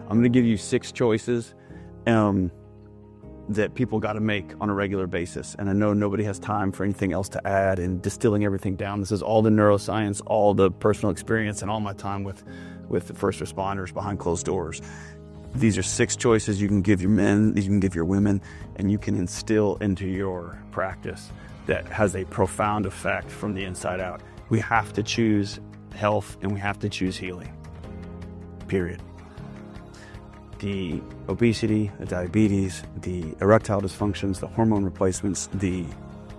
I'm going to give you 6 choices that people got to make on a regular basis. And I know nobody has time for anything else to add and distilling everything down. This is all the neuroscience, all the personal experience, and all my time with the first responders behind closed doors. These are 6 choices you can give your men, you can give your women, and you can instill into your practice that has a profound effect from the inside out. We have to choose health and we have to choose healing, period. The obesity, the diabetes, the erectile dysfunctions, the hormone replacements, the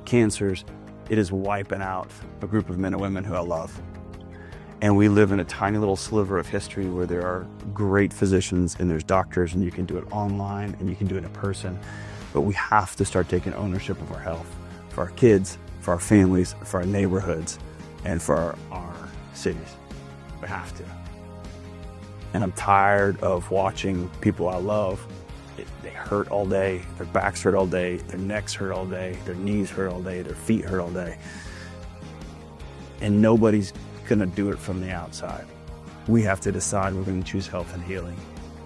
cancers, it is wiping out a group of men and women who I love. And we live in a tiny little sliver of history where there are great physicians and there's doctors, and you can do it online and you can do it in person. But we have to start taking ownership of our health for our kids, for our families, for our neighborhoods, and for our cities. We have to. And I'm tired of watching people I love, they hurt all day, their backs hurt all day, their necks hurt all day, their knees hurt all day, their feet hurt all day. And nobody's gonna do it from the outside. We have to decide we're gonna choose health and healing.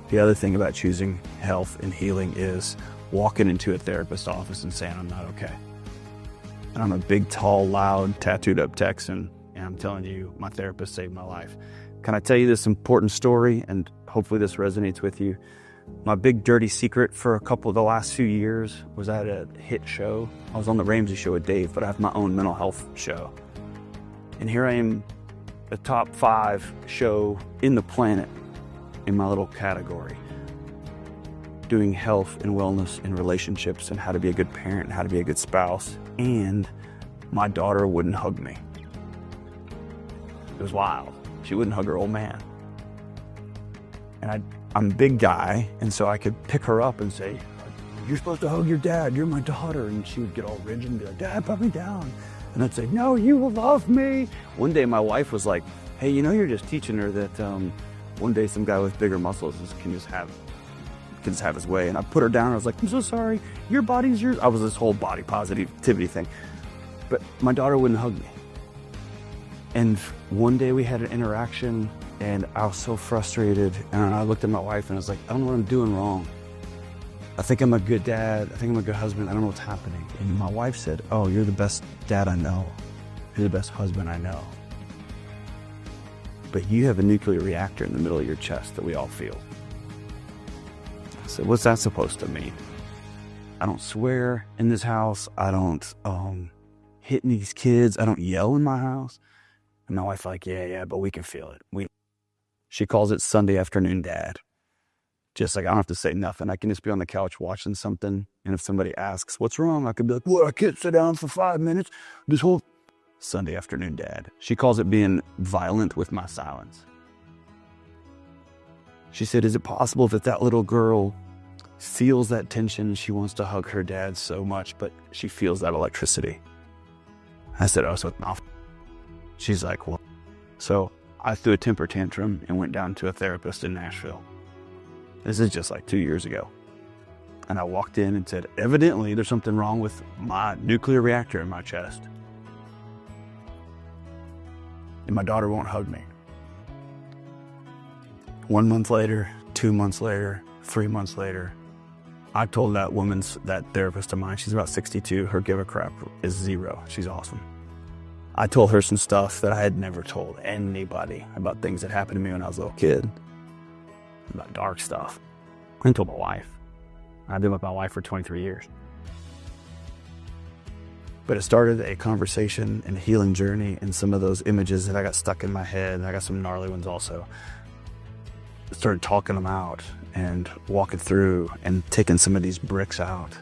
The other thing about choosing health and healing is walking into a therapist's office and saying, I'm not okay. And I'm a big, tall, loud, tattooed up Texan, and I'm telling you, my therapist saved my life. Can I tell you this important story, and hopefully this resonates with you? My big dirty secret for the last few years was I had a hit show. I was on the Ramsey Show with Dave, but I have my own mental health show. And here I am, the top 5 show in the planet in my little category, doing health and wellness and relationships and how to be a good parent and how to be a good spouse. And my daughter wouldn't hug me. It was wild. She wouldn't hug her old man. And I'm a big guy, and so I could pick her up and say, you're supposed to hug your dad, you're my daughter. And she would get all rigid and be like, Dad, put me down. And I'd say, no, you will love me. One day my wife was like, hey, you know, you're just teaching her that one day some guy with bigger muscles can just have his way. And I put her down, and I was like, I'm so sorry, your body's yours. I was this whole body positivity thing. But my daughter wouldn't hug me. And one day we had an interaction, and I was so frustrated, and I looked at my wife and I was like, I don't know what I'm doing wrong. I think I'm a good dad. I think I'm a good husband. I don't know what's happening. And my wife said, oh, you're the best dad I know. You're the best husband I know. But you have a nuclear reactor in the middle of your chest that we all feel. I said, what's that supposed to mean? I don't swear in this house. I don't hit these kids. I don't yell in my house. And my wife's like, yeah, but we can feel it. She calls it Sunday afternoon dad. Just like I don't have to say nothing. I can just be on the couch watching something. And if somebody asks, what's wrong? I could be like, well, I can't sit down for 5 minutes. This whole Sunday afternoon dad. She calls it being violent with my silence. She said, is it possible that little girl feels that tension? She wants to hug her dad so much, but she feels that electricity. I said, oh, so it's not. She's like, well, so I threw a temper tantrum and went down to a therapist in Nashville. This is just like 2 years ago. And I walked in and said, evidently there's something wrong with my nuclear reactor in my chest. And my daughter won't hug me. 1 month later, 2 months later, 3 months later, I told that therapist of mine, she's about 62, her give a crap is 0. She's awesome. I told her some stuff that I had never told anybody about things that happened to me when I was a little kid. About dark stuff. I didn't tell my wife. I've been with my wife for 23 years. But it started a conversation and a healing journey, and some of those images that I got stuck in my head, and I got some gnarly ones also. I started talking them out and walking through and taking some of these bricks out.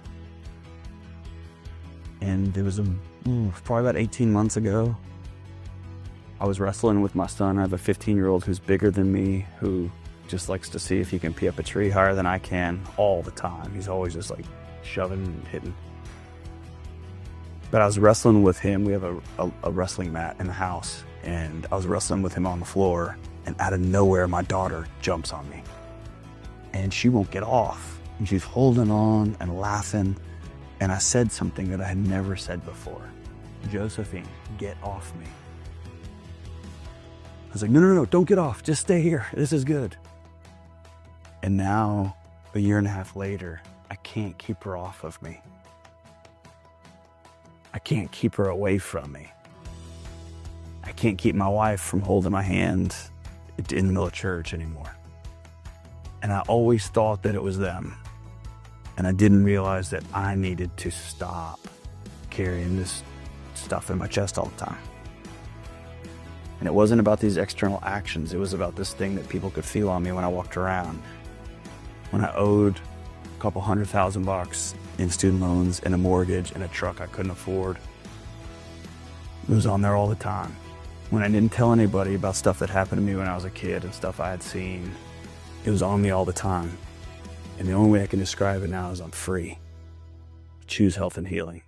And it was probably about 18 months ago. I was wrestling with my son. I have a 15-year-old who's bigger than me, who just likes to see if he can pee up a tree higher than I can all the time. He's always just like shoving and hitting. But I was wrestling with him. We have a wrestling mat in the house, and I was wrestling with him on the floor, and out of nowhere, my daughter jumps on me. And she won't get off. And she's holding on and laughing. And I said something that I had never said before. Josephine, get off me. I was like, no, don't get off. Just stay here. This is good. And now, a year and a half later, I can't keep her off of me. I can't keep her away from me. I can't keep my wife from holding my hand in the middle of church anymore. And I always thought that it was them. And I didn't realize that I needed to stop carrying this stuff in my chest all the time. And it wasn't about these external actions. It was about this thing that people could feel on me when I walked around. When I owed a couple $100,000 in student loans and a mortgage and a truck I couldn't afford. It was on there all the time. When I didn't tell anybody about stuff that happened to me when I was a kid and stuff I had seen, it was on me all the time. And the only way I can describe it now is I'm free. Choose health and healing.